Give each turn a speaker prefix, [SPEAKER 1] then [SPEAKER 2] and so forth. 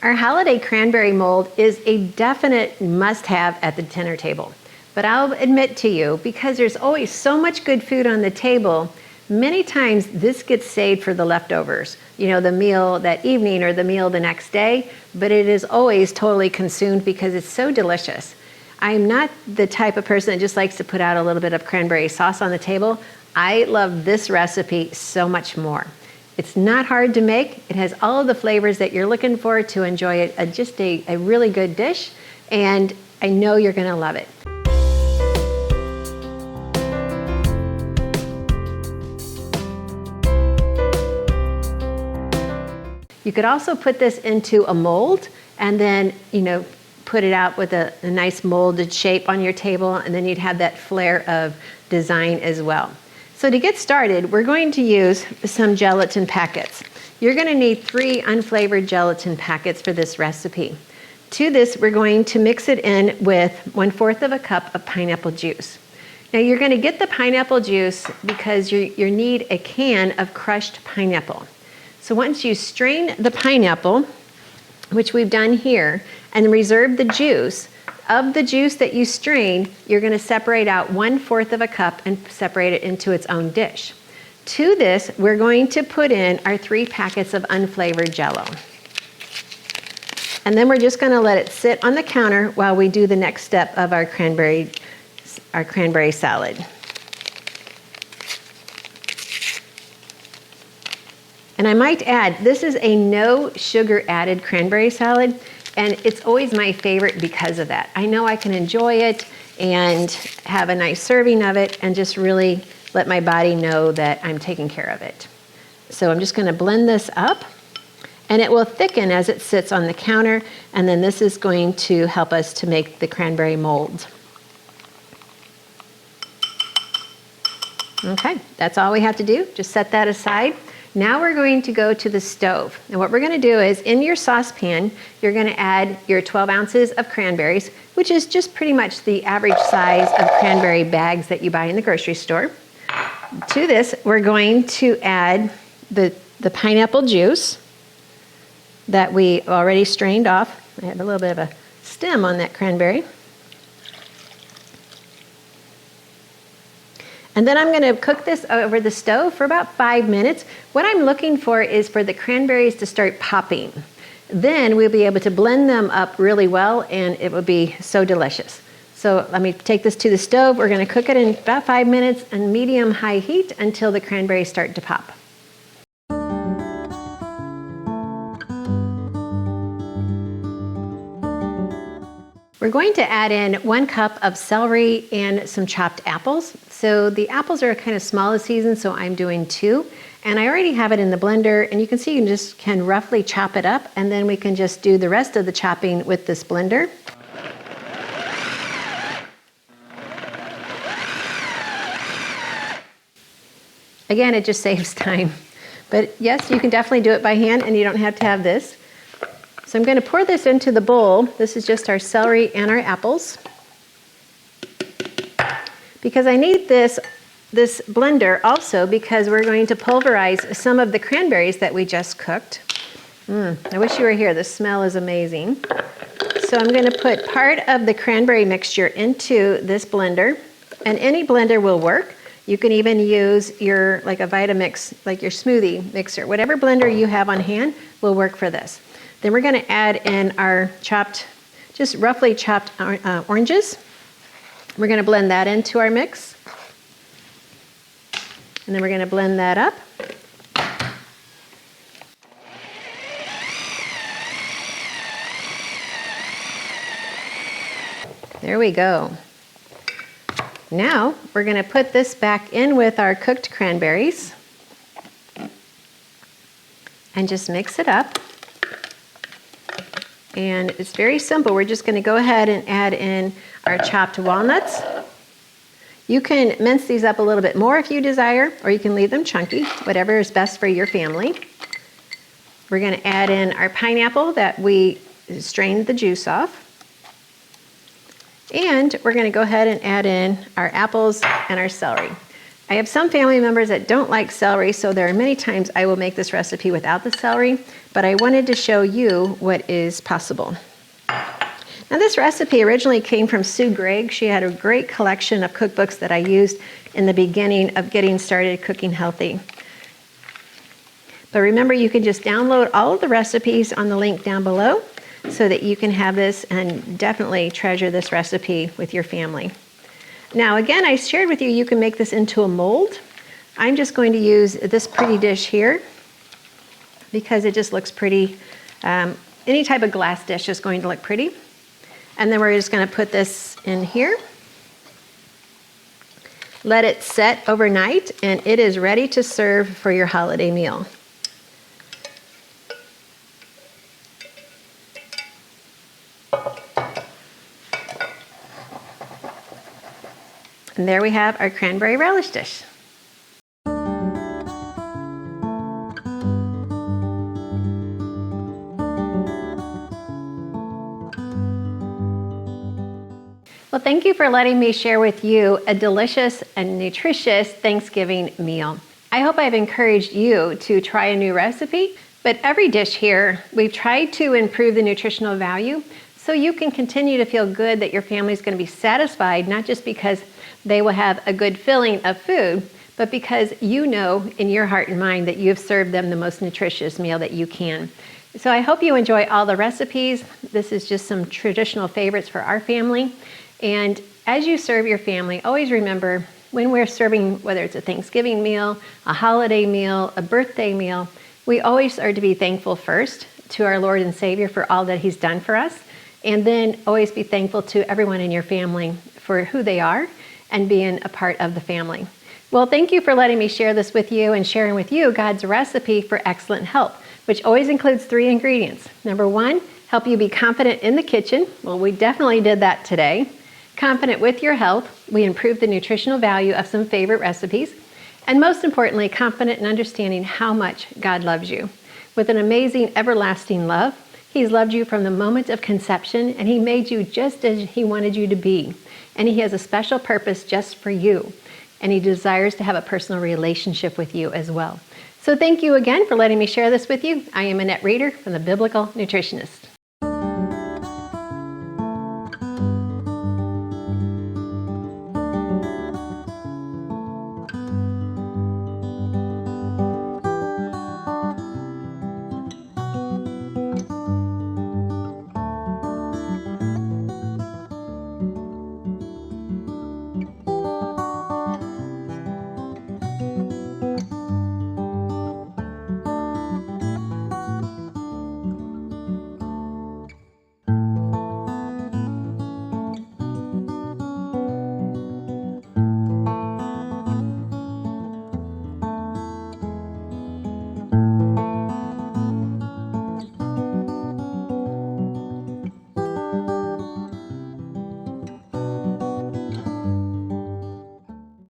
[SPEAKER 1] Our holiday cranberry mold is a definite must-have at the dinner table. But I'll admit to you, because there's always so much good food on the table, many times this gets saved for the leftovers. You know, the meal that evening or the meal the next day, but it is always totally consumed because it's so delicious. I'm not the type of person that just likes to put out a little bit of cranberry sauce on the table. I love this recipe so much more. It's not hard to make. It has all of the flavors that you're looking for to enjoy it. Just a really good dish, and I know you're gonna love it. You could also put this into a mold and then, put it out with a nice molded shape on your table, and then you'd have that flair of design as well. So to get started, we're going to use some gelatin packets. You're going to need 3 unflavored gelatin packets for this recipe. To this, we're going to mix it in with 1/4 of a cup of pineapple juice. Now you're going to get the pineapple juice because you need a can of crushed pineapple. So once you strain the pineapple, which we've done here, and reserve the juice, of the juice that you strain, you're going to separate out 1/4 of a cup and separate it into its own dish. To this, we're going to put in our 3 packets of unflavored Jell-O. And then we're just going to let it sit on the counter while we do the next step of our cranberry salad. And I might add, this is a no sugar added cranberry salad. And it's always my favorite because of that. I know I can enjoy it and have a nice serving of it and just really let my body know that I'm taking care of it. So I'm just gonna blend this up, and it will thicken as it sits on the counter, and then this is going to help us to make the cranberry mold. Okay, that's all we have to do. Just set that aside. Now we're going to go to the stove. And what we're going to do is, in your saucepan, you're going to add your 12 ounces of cranberries, which is just pretty much the average size of cranberry bags that you buy in the grocery store. To this, we're going to add the pineapple juice that we already strained off. I have a little bit of a stem on that cranberry. And then I'm going to cook this over the stove for about 5 minutes. What I'm looking for is for the cranberries to start popping. Then we'll be able to blend them up really well, and it will be so delicious. So let me take this to the stove. We're going to cook it in about 5 minutes on medium-high heat until the cranberries start to pop. We're going to add in 1 cup of celery and some chopped apples. So the apples are kind of small this season, so I'm doing 2. And I already have it in the blender, and you can see you can roughly chop it up, and then we can just do the rest of the chopping with this blender. Again, it just saves time. But yes, you can definitely do it by hand, and you don't have to have this. So I'm going to pour this into the bowl. This is just our celery and our apples. Because I need this blender also because we're going to pulverize some of the cranberries that we just cooked. I wish you were here. The smell is amazing. So I'm going to put part of the cranberry mixture into this blender, and any blender will work. You can even use like a Vitamix, like your smoothie mixer. Whatever blender you have on hand will work for this. Then we're going to add in our just roughly chopped oranges. We're going to blend that into our mix. And then we're going to blend that up. There we go. Now we're going to put this back in with our cooked cranberries and just mix it up. And it's very simple. We're just going to go ahead and add in our chopped walnuts. You can mince these up a little bit more if you desire, or you can leave them chunky, whatever is best for your family. We're going to add in our pineapple that we strained the juice off. And we're going to go ahead and add in our apples and our celery. I have some family members that don't like celery, so there are many times I will make this recipe without the celery, but I wanted to show you what is possible. Now this recipe originally came from Sue Gregg. She had a great collection of cookbooks that I used in the beginning of getting started cooking healthy. But remember, you can just download all of the recipes on the link down below so that you can have this and definitely treasure this recipe with your family. Now again, I shared with you, you can make this into a mold. I'm just going to use this pretty dish here because it just looks pretty. Any type of glass dish is going to look pretty. And then we're just going to put this in here. Let it set overnight, and it is ready to serve for your holiday meal. And there we have our cranberry relish dish. Well, thank you for letting me share with you a delicious and nutritious Thanksgiving meal. I hope I've encouraged you to try a new recipe, but every dish here, we've tried to improve the nutritional value so you can continue to feel good that your family is going to be satisfied, not just because they will have a good filling of food, but because you know in your heart and mind that you have served them the most nutritious meal that you can. So I hope you enjoy all the recipes. This is just some traditional favorites for our family. And as you serve your family, always remember when we're serving, whether it's a Thanksgiving meal, a holiday meal, a birthday meal, we always are to be thankful first to our Lord and Savior for all that He's done for us. And then always be thankful to everyone in your family for who they are and being a part of the family. Well, thank you for letting me share this with you and sharing with you God's recipe for excellent health, which always includes 3 ingredients. Number 1, help you be confident in the kitchen. Well, we definitely did that today. Confident with your health, we improved the nutritional value of some favorite recipes. And most importantly, confident in understanding how much God loves you. With an amazing, everlasting love, He's loved you from the moment of conception, and He made you just as He wanted you to be. And He has a special purpose just for you. And He desires to have a personal relationship with you as well. So thank you again for letting me share this with you. I am Annette Reeder from The Biblical Nutritionist.